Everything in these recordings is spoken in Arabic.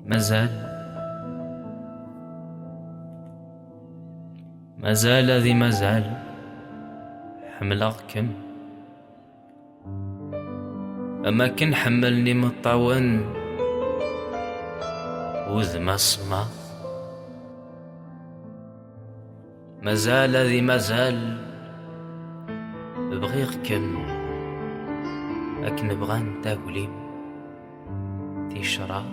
مازال ذي مازال حملغكم، أما كن حملني مطاون وذ ما صما. مازال ذي مازال بغيغكم، أكن بغان تاقليم تيشرا.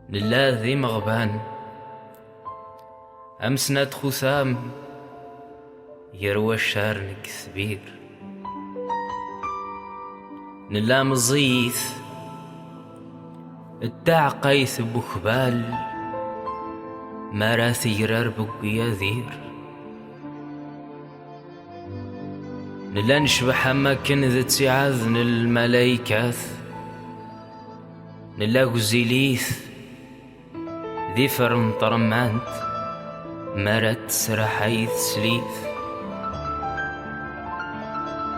لله ذي مغبان أمسنات خثام يروى الشار نكثبير. نلا مزيث التاع قيث بخبال ما ثيرار بقيا ذير. نلا نشبح أماكن ذات سعاذن الملايكات. نلا غزيليث ذي فرن طرمانت مرات سرحيث سليث.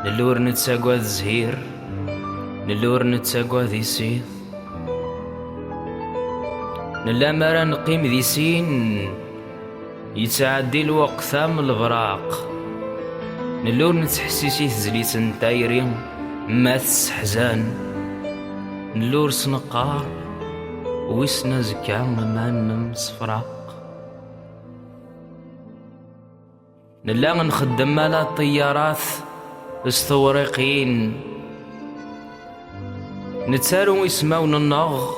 نلور نتساقوا الزهير، نلور نتساقوا ذي سيث. نلا مرا نقيم ذي سين يتعدي الوقت ثام البراق. نلور نتحسيسي تزليت نتايري ما تسحزان. نلور سنقار ويسنا زكا ما نمسفراق. نلا نخدم مالا طيارات استوريقين. نتسارو يسماون النغ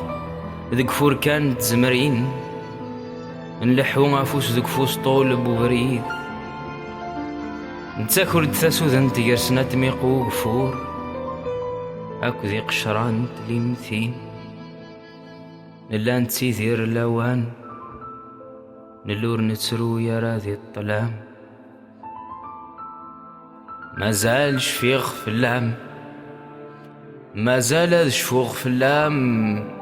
ذك فوركان تزمرين. نلحو عفوس ذك فوس طول بوبريد. نتاكل تثاسو ذن تيرسنا تميقو غفور اكو ذي قشران تليمثين. نلا نتسيثير اللوان نلور نتسرو يا راذي الظلام. مازال شفيغ في اللام، مازال شفوغ في اللام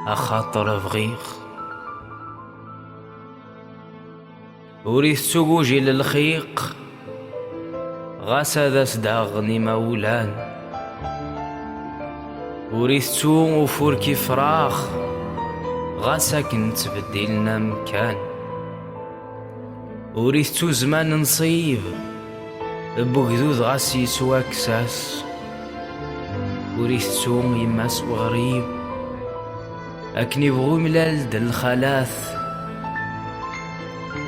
أخاطر فغيغ. وريث سوجي للخيق غاسا ذا صداغني مولان. وريث توم وفوركي فراخ غاسا كنت بديلنا مكان. وريث تو زمان نصيب بوكذوذ غاسي سوا كساس. وريث توم يماس وغريب أكني بغو ملال دل الخلاث.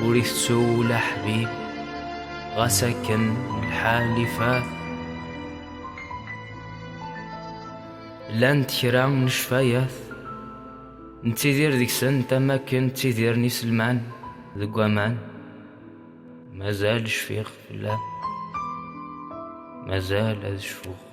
وريث تو لحبيب غاسا كن الحالي فاث. لان تكرام نشفاياث نتيذير ديك سنت ما كنت تيذيرني سلمان ذك امان. مازال شفيق في الله، مازال هذا شفوق.